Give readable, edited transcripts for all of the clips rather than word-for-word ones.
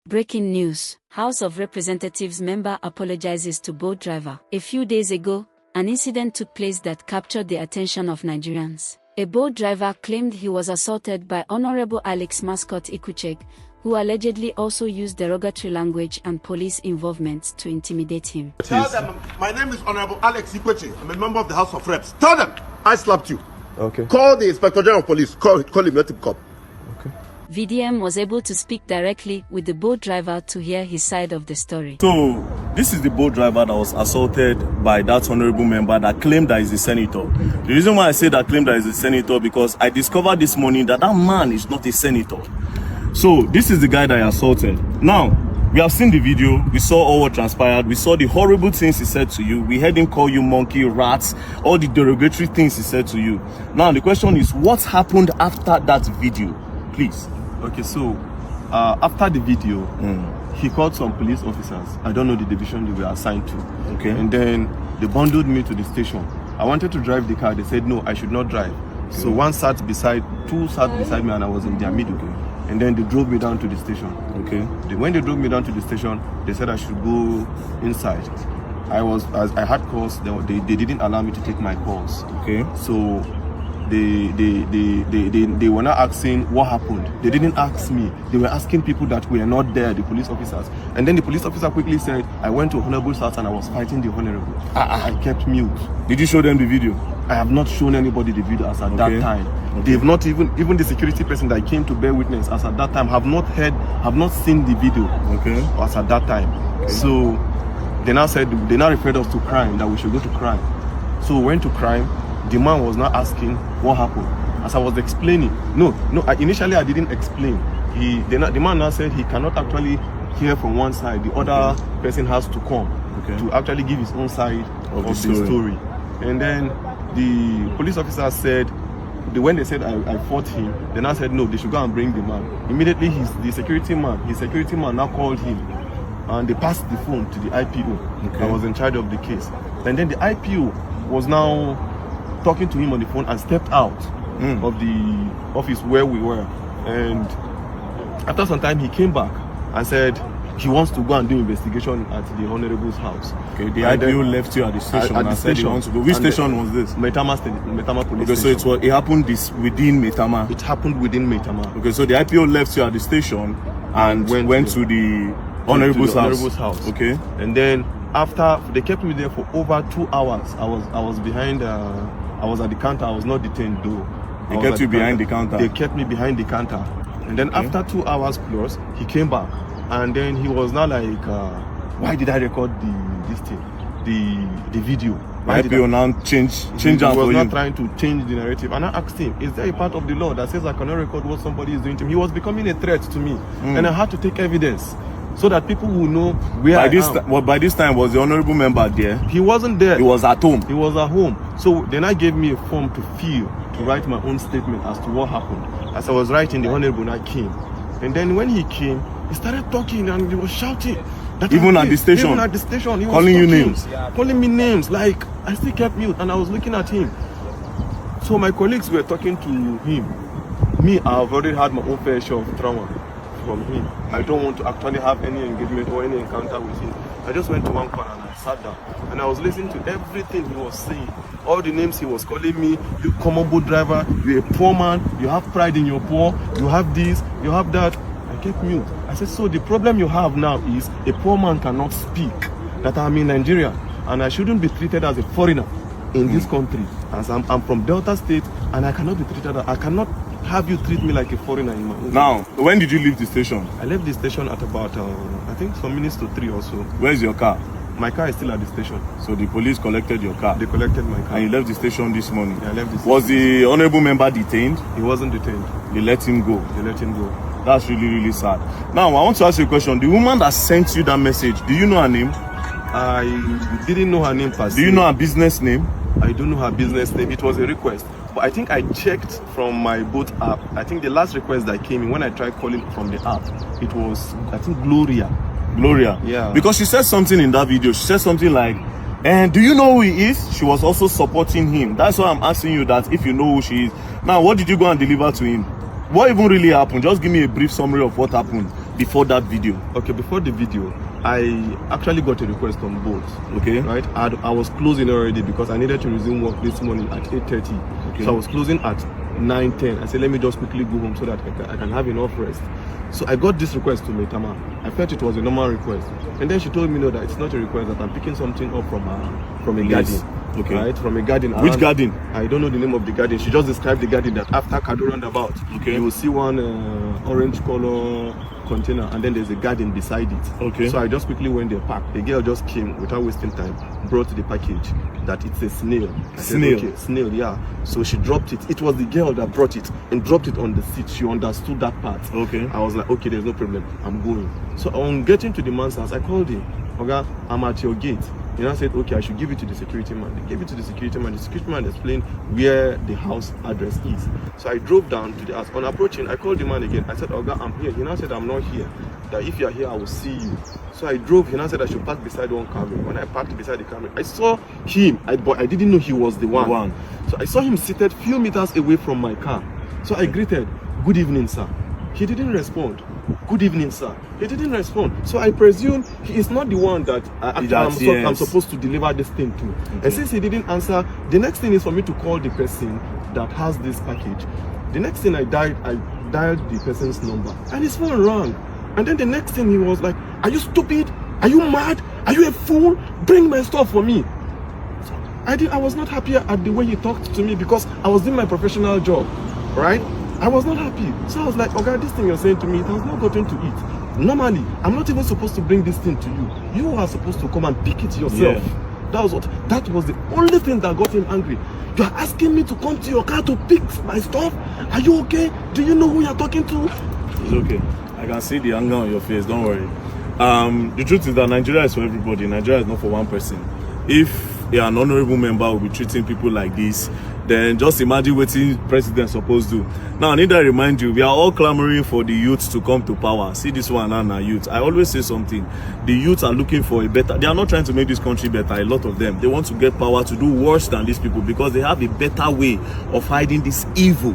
Breaking news: House of Representatives member apologizes to boat driver. A few days ago, an incident took place that captured the attention of Nigerians. A boat driver claimed he was assaulted by Honorable Alex Mascot Ikucheg, who allegedly also used derogatory language and police involvement to intimidate him. Tell them, my name is Honorable Alex Ikucheg. I'm a member of the House of Reps. Tell them, I slapped you. Okay. Call the Inspector General of Police. Call him, let him come. Okay. VDM was able to speak directly with the boat driver to hear his side of the story. So, this is the boat driver that was assaulted by that honorable member that claimed that he's a senator. The reason why I say that claimed that he's a senator, because I discovered this morning that that man is not a senator. So, this is the guy that I assaulted. Now, we have seen the video, we saw all what transpired, we saw the horrible things he said to you, we heard him call you monkey, rats, all the derogatory things he said to you. Now, the question is, what happened after that video? Please. Okay, so after the video, he called some police officers. I don't know the division they were assigned to. Okay. And then they bundled me to the station. I wanted to drive the car. They said no, I should not two sat beside me, and I was in their middle. Okay. And then they drove me down to the station. Okay. When they drove me down to the station, they said I should go inside. I had calls. They didn't allow me to take my calls. Okay. So they were not asking what happened. They didn't ask me. They were asking people that were not there, the police officers. And then the police officer quickly said, I went to Honorable's house and I was fighting the Honorable. I kept mute. Did you show them the video? I have not shown anybody the video as at that time. Okay. They've not even the security person that came to bear witness as at that time have not seen the video. Okay. As at that time. Okay. So they now referred us to crime, that we should go to crime. So we went to crime. The man was not asking what happened. As I was explaining, initially I didn't explain. The man now said he cannot actually hear from one side. The other person has to come to actually give his own side of the story. And then the police officer said, when they said I fought him, they now said no, they should go and bring the man. Immediately his security man now called him, and they passed the phone to the IPO that was in charge of the case. And then the IPO was now talking to him on the phone and stepped out of the office where we were. And after some time, he came back and said he wants to go and do investigation at the Honorable's house. Okay, the IPO left you at the station and said he wants to go. Which station was this? Maitama police station. So it happened within Maitama? It happened within Maitama. Okay, so the IPO left you at the station and went to the Honorable's house. Okay. And then after, they kept me there for over 2 hours. I was behind, I was at the counter. I was not detained though. They kept you behind the counter? They kept me behind the counter. And then after 2 hours plus, he came back. And then he was now like, why did I record the video? Why did IPO now change that for you? He was not trying to change the narrative. And I asked him, is there a part of the law that says I cannot record what somebody is doing to me? He was becoming a threat to me. And I had to take evidence so that people will know where I am. By this time, was the honorable member there? He wasn't there. He was at home? He was at home. So then I gave me a form to fill, to write my own statement as to what happened. As I was writing, the honorable I came. And then when he came, he started talking and he was shouting. Even at the station? Even at the station. He was calling you names? Calling me names. Like, I still kept mute and I was looking at him. So my colleagues were talking to him. Me, I've already had my own fair share of trauma from him. I don't want to actually have any engagement or any encounter with him. I just went to one corner and I sat down and I was listening to everything he was saying. All the names he was calling me. You common boat driver, you're a poor man, you have pride in your poor, you have this, you have that. I kept mute. I said, so the problem you have now is a poor man cannot speak, that I'm in Nigeria and I shouldn't be treated as a foreigner in this country. As I'm from Delta State and I cannot be treated, I cannot have you treat me like a foreigner in my own. Now, when did you leave the station? I left the station at about, I think some minutes to 3 or so. Where's your car? My car is still at the station. So the police collected your car? They collected my car. And you left the station this morning? Yeah, I left the station. Was the honorable member detained? He wasn't detained. They let him go? They let him go. That's really, really sad. Now, I want to ask you a question. The woman that sent you that message, do you know her name? I didn't know her name per se. Do you know her business name? I don't know her business name. It was a request. But I think I checked from my boat app. I think the last request that came in when I tried calling from the app, it was, I think, Gloria. Yeah. Because she said something in that video. She said something like, and do you know who he is? She was also supporting him. That's why I'm asking you that if you know who she is. Now, what did you go and deliver to him? What even really happened? Just give me a brief summary of what happened before that video? Okay, before the video, I actually got a request on both. Okay. Right? I was closing already because I needed to resume work this morning at 8:30. Okay. So I was closing at 9:10. I said, let me just quickly go home so that I can have enough rest. So I got this request to Metama. I felt it was a normal request. And then she told me, no, that it's not a request, that I'm picking something up from a garden. Okay. Right? From a garden. Which garden? I don't know the name of the garden. She just described the garden that after Kado roundabout, okay, you will see one orange color container, and then there's a garden beside it. Okay. So I just quickly went there, parked. The girl just came without wasting time, brought the package that it's a snail. Snail. Said, okay, snail, yeah. So she dropped it. It was the girl that brought it and dropped it on the seat. She understood that part. Okay. I was like, okay, there's no problem. I'm going. So on getting to the man's house, I called him. Okay, I'm at your gate. And I said, okay, I should give it to the security man. They gave it to the security man. The security man explained where the house address is. So I drove down to the house. On approaching, I called the man again. I said, Oga, I'm here. He now said, I'm not here. That if you're here, I will see you. So I drove. He now said I should park beside one car. When I parked beside the car, I saw him, but I didn't know he was the one. So I saw him seated few meters away from my car. So I greeted, good evening, sir. He didn't respond. Good evening, sir. He didn't respond. So I presume he is not the one that I'm supposed to deliver this thing to. Okay. And since he didn't answer, the next thing is for me to call the person that has this package. The next thing I dialed the person's number, and his phone rang. And then the next thing he was like, are you stupid? Are you mad? Are you a fool? Bring my stuff for me. So I was not happy at the way he talked to me because I was doing my professional job, right? I was not happy. So I was like, okay, this thing you're saying to me, it has not gotten to it. Normally, I'm not even supposed to bring this thing to you. You are supposed to come and pick it yourself. Yeah. That was the only thing that got him angry. You are asking me to come to your car to pick my stuff? Are you okay? Do you know who you're talking to? It's okay. I can see the anger on your face, don't worry. The truth is that Nigeria is for everybody. Nigeria is not for one person. If an honorable member will be treating people like this, then just imagine what the president is supposed to do. Now, I need to remind you, we are all clamoring for the youth to come to power. See this one and our youth. I always say something. The youth are looking for a better... They are not trying to make this country better, a lot of them. They want to get power to do worse than these people because they have a better way of hiding this evil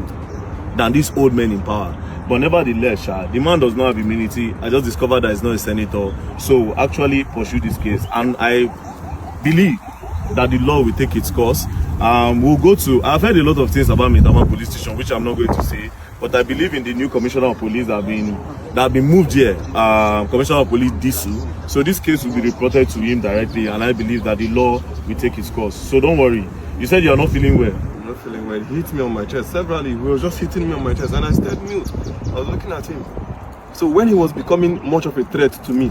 than these old men in power. But nevertheless, the man does not have immunity. I just discovered that he's not a senator. So actually pursue this case. And I believe that the law will take its course. We'll go to... I've heard a lot of things about Maitama police station, which I'm not going to say. But I believe in the new commissioner of police that have been moved here. Commissioner of police Disu. So this case will be reported to him directly. And I believe that the law will take its course. So don't worry. You said you are not feeling well. I'm not feeling well. He hit me on my chest severally. He was just hitting me on my chest and I stayed mute. I was looking at him. So when he was becoming much of a threat to me,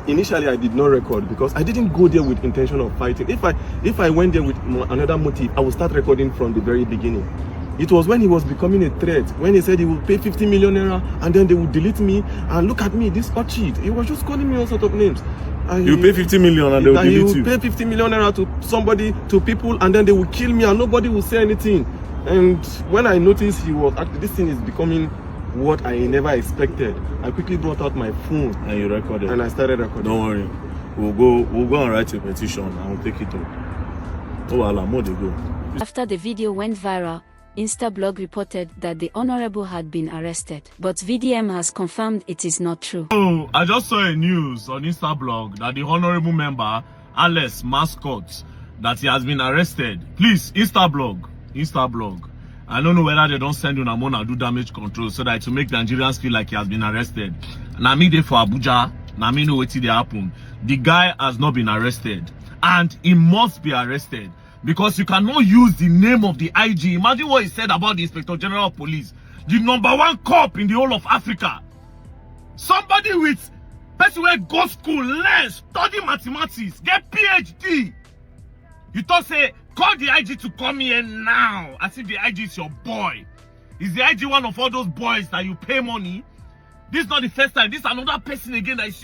initially I did not record because I didn't go there with intention of fighting. If I went there with another motive, I would start recording from the very beginning. It was when he was becoming a threat, when he said he would pay 50 million naira and then they would delete me and look at me, this cheat. He was just calling me all sorts of names. You pay 50 million and they will delete you. He will pay 50 million naira to somebody, to people, and then they will kill me and nobody will say anything. And when I noticed he was actually, this thing is becoming what I never expected, I quickly brought out my phone and you recorded. And I started recording. Don't worry, we'll go and write a petition and we'll take it up. Oh, Allah, more they go. After the video went viral, Instablog reported that the honorable had been arrested, but VDM has confirmed it is not true. Oh, I just saw a news on Instablog that the honorable member, Alex Mascot, that he has been arrested. Please, Instablog. I don't know whether they don't send you Namona do damage control so that to make Nigerians feel like he has been arrested. Now me there for Abuja, now me know what they happen. The guy has not been arrested and he must be arrested because you cannot use the name of the IG. Imagine what he said about the Inspector General of Police, the #1 cop in the whole of Africa. Somebody with person where go school, learn, study mathematics, get PhD. You thought say, call the IG to come here now. As if the IG is your boy. Is the IG one of all those boys that you pay money? This is not the first time. This is another person again that is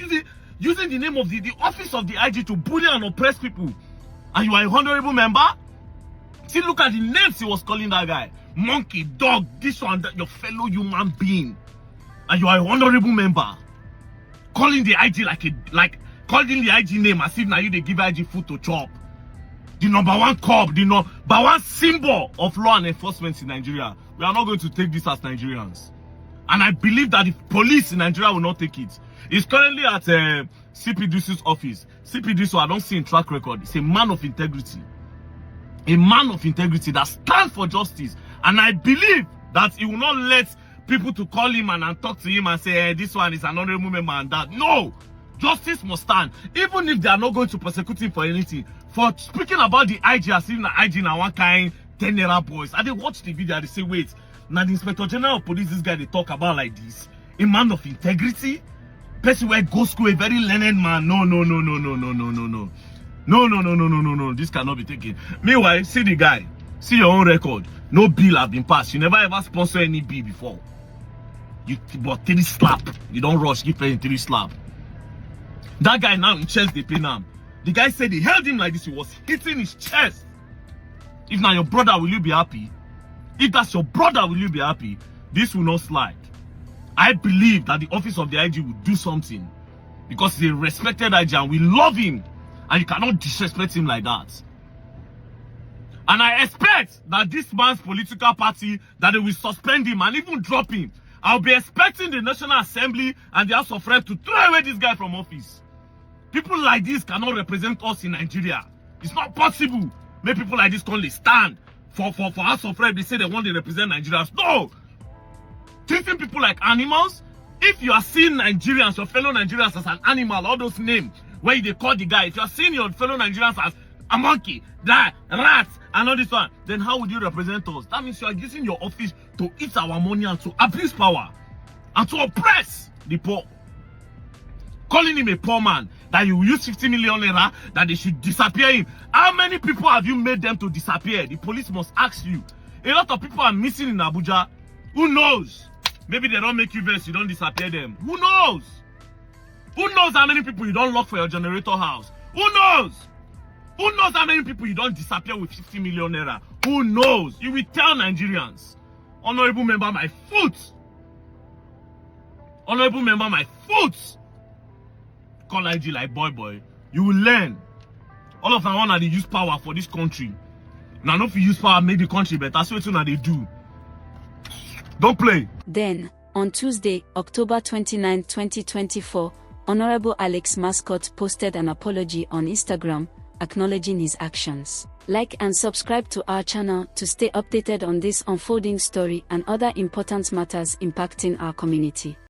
using the name of the office of the IG to bully and oppress people. And you are a honorable member? See, look at the names he was calling that guy. Monkey, dog, this one, that, your fellow human being. And you are a honorable member. Calling the IG like calling the IG name as if now you they give IG food to chop. The #1 cop, the #1 symbol of law and enforcement in Nigeria. We are not going to take this as Nigerians. And I believe that the police in Nigeria will not take it. He's currently at CPDC's office. CPDC, I don't see in track record. He's a man of integrity. A man of integrity that stands for justice. And I believe that he will not let people to call him and talk to him and say, hey, this one is an honorable member and that. No! Justice must stand. Even if they are not going to prosecute him for anything. For speaking about the IG, as if the IG now one kind 10 naira boys. And they watch the video and they say, wait, now the Inspector General of Police, this guy they talk about like this. A man of integrity? Person where go school, a very learned man. No. No. This cannot be taken. Meanwhile, see the guy. See your own record. No bill have been passed. You never ever sponsor any bill before. You but 3 slap. You don't rush, give him 3 slap. That guy now in chest they pay him. The guy said he held him like this. He was hitting his chest. If now your brother, will you be happy? If that's your brother, will you be happy? This will not slide. I believe that the office of the IG will do something. Because he's a respected IG and we love him. And you cannot disrespect him like that. And I expect that this man's political party, that they will suspend him and even drop him. I'll be expecting the National Assembly and the House of Reps to throw away this guy from office. People like this cannot represent us in Nigeria. It's not possible. Make people like this only stand for House of Reps. They say they want to represent Nigerians. No! Treating people like animals. If you are seeing Nigerians, your fellow Nigerians as an animal, all those names where they call the guy, if you are seeing your fellow Nigerians as a monkey, that, rat, and all this one, then how would you represent us? That means you are using your office to eat our money and to abuse power and to oppress the poor. Calling him a poor man, that you will use 50 million naira, that they should disappear him. How many people have you made them to disappear? The police must ask you. A lot of people are missing in Abuja. Who knows? Maybe they don't make you vex, you don't disappear them. Who knows? Who knows how many people you don't lock for your generator house? Who knows? Who knows how many people you don't disappear with 50 million naira? Who knows? You will tell Nigerians. Honorable member, my foot. Honorable member, my foot. Call IG like boy. You will learn. All of them want to use power for this country. Now, if you use power, make the country better. That's what they do. Don't play. Then, on Tuesday, October 29, 2024, Honorable Alex Mascot posted an apology on Instagram, acknowledging his actions. Like and subscribe to our channel to stay updated on this unfolding story and other important matters impacting our community.